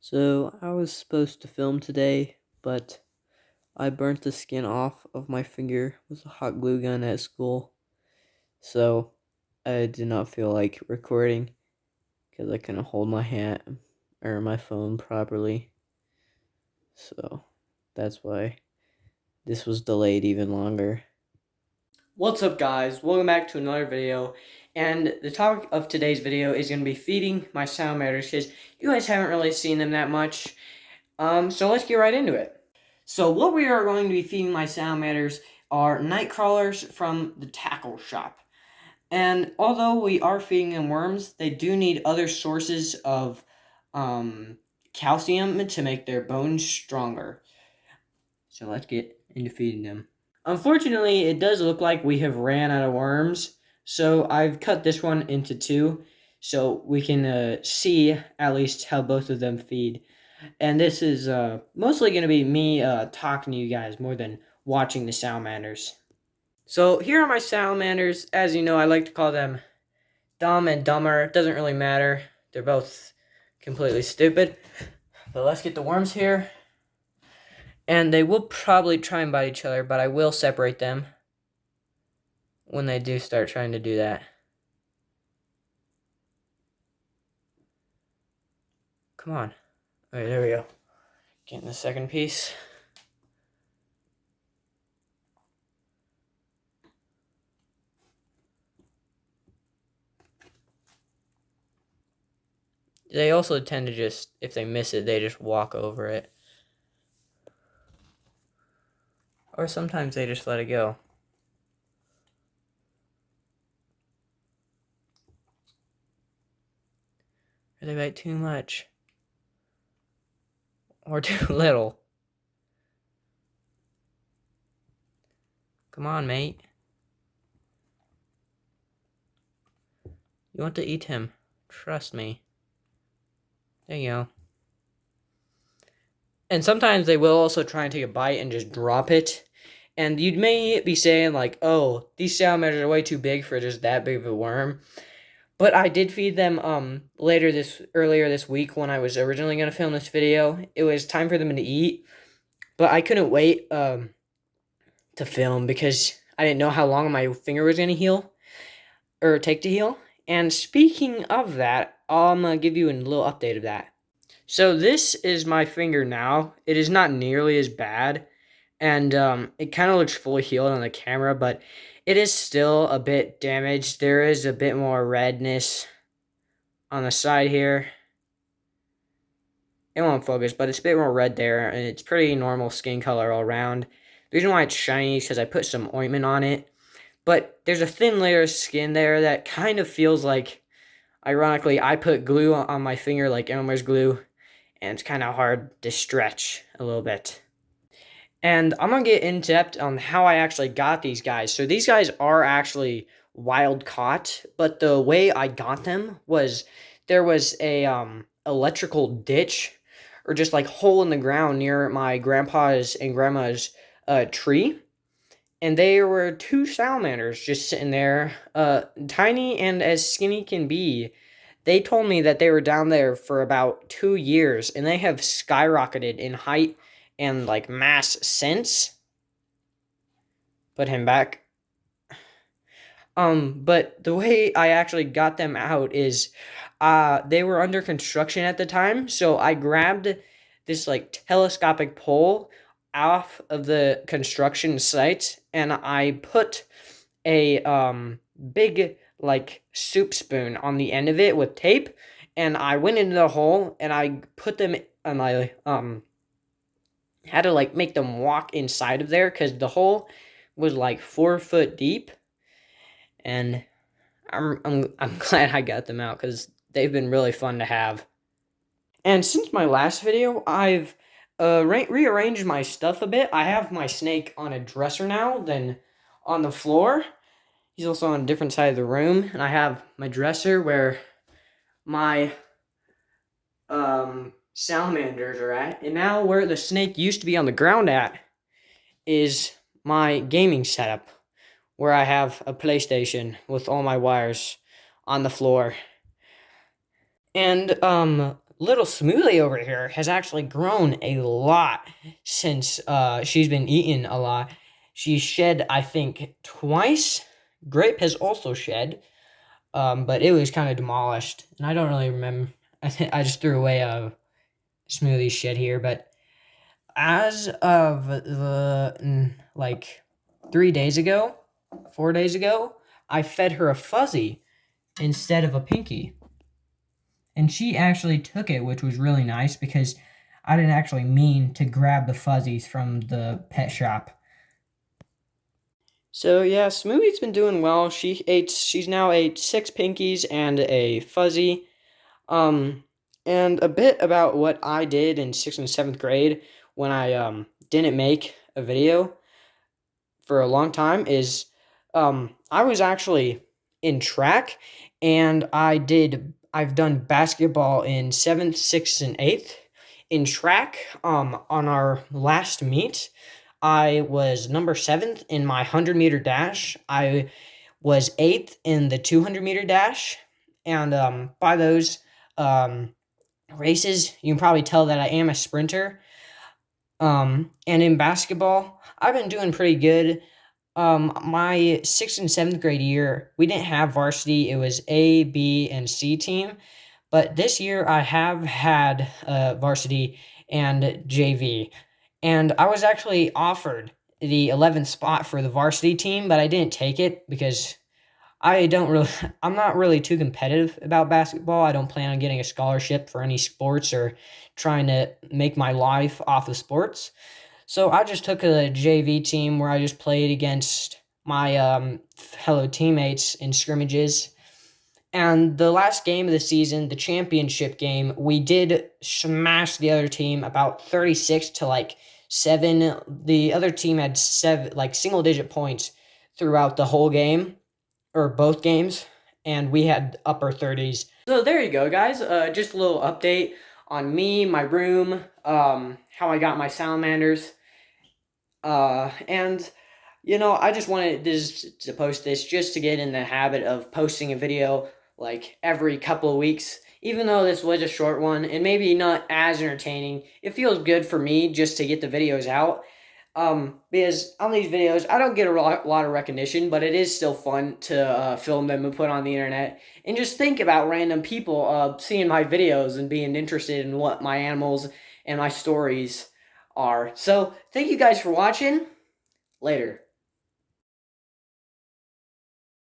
So I was supposed to film today, but I burnt the skin off of my finger with a hot glue gun at school. So I did not feel like recording because I couldn't hold my hand or my phone properly. So that's why this was delayed even longer. What's up, guys? Welcome back to another video, and the topic of today's video is going to be feeding my salamanders because you guys haven't really seen them that much. So let's get right into it. So what we are going to be feeding my salamanders are night crawlers from the tackle shop. And although we are feeding them worms, they do need other sources of calcium to make their bones stronger. So let's get into feeding them. Unfortunately, it does look like we have ran out of worms, so I've cut this one into two, so we can see at least how both of them feed. And this is mostly going to be me talking to you guys more than watching the salamanders. So here are my salamanders. As you know, I like to call them dumb and dumber. It doesn't really matter. They're both completely stupid. But let's get the worms here. And they will probably try and bite each other, but I will separate them when they do start trying to do that. Come on. All right, there we go. Getting the second piece. They also tend to just, if they miss it, they just walk over it. Or sometimes they just let it go. Or they bite too much. Or too little. Come on, mate. You want to eat him. Trust me. There you go. And sometimes they will also try and take a bite and just drop it. And you may be saying like, oh, these salamanders are way too big for just that big of a worm. But I did feed them earlier this week when I was originally going to film this video. It was time for them to eat. But I couldn't wait to film because I didn't know how long my finger was going to heal. Or take to heal. And speaking of that, I'm going to give you a little update of that. So this is my finger now. It is not nearly as bad. And it kind of looks fully healed on the camera, but it is still a bit damaged. There is a bit more redness on the side here. It won't focus, but it's a bit more red there, and it's pretty normal skin color all around. The reason why it's shiny is because I put some ointment on it. But there's a thin layer of skin there that kind of feels like, ironically, I put glue on my finger like Elmer's glue, and it's kind of hard to stretch a little bit. And I'm going to get in depth on how I actually got these guys. So these guys are actually wild caught, but the way I got them was there was a electrical ditch or just like hole in the ground near my grandpa's and grandma's tree. And there were two salamanders just sitting there, tiny and as skinny can be. They told me that they were down there for about 2 years, and they have skyrocketed in height and like mass since. Put him back. But the way I actually got them out is, they were under construction at the time, so I grabbed this like telescopic pole off of the construction site, and I put a big like soup spoon on the end of it with tape, and I went into the hole and I put them, and I had to like make them walk inside of there because the hole was like 4 foot deep, and I'm glad I got them out because they've been really fun to have. And since my last video, I've rearranged my stuff a bit. I have my snake on a dresser now than on the floor. He's also on a different side of the room, and I have my dresser where my salamanders are at. And now where the snake used to be on the ground at is my gaming setup, where I have a PlayStation with all my wires on the floor. And little Smoothie over here has actually grown a lot since she's been eating a lot. She's shed, I think, twice. Grape has also shed, but it was kind of demolished, and I don't really remember. I just threw away a Smoothie shed here, but as of like 3 days ago, 4 days ago, I fed her a fuzzy instead of a pinky. And she actually took it, which was really nice because I didn't actually mean to grab the fuzzies from the pet shop. So yeah, Smoothie's been doing well. She's now ate 6 pinkies and a fuzzy. Um, and a bit about what I did in 6th and 7th grade when I didn't make a video for a long time is I was actually in track, and I've done basketball in 7th, 6th, and 8th. In track, on our last meet, I was number 7th in my 100-meter dash. I was 8th in the 200-meter dash, and by those um, races, you can probably tell that I am a sprinter. And in basketball, I've been doing pretty good. My 6th and 7th grade year, we didn't have varsity. It was A, B, and C team. But this year, I have had varsity and JV. And I was actually offered the 11th spot for the varsity team, but I didn't take it because I don't really, I'm not really too competitive about basketball. I don't plan on getting a scholarship for any sports or trying to make my life off of sports. So I just took a JV team where I just played against my fellow teammates in scrimmages. And the last game of the season, the championship game, we did smash the other team about 36 to like 7. The other team had 7 like single digit points throughout the whole game or both games, and we had upper 30s. So there you go, guys. Just a little update on me, my room, how I got my salamanders. And I just wanted to post this just to get in the habit of posting a video like every couple of weeks. Even though this was a short one and maybe not as entertaining, it feels good for me just to get the videos out. Because on these videos, I don't get a lot of recognition, but it is still fun to film them and put on the internet. And just think about random people seeing my videos and being interested in what my animals and my stories are. So, thank you guys for watching. Later.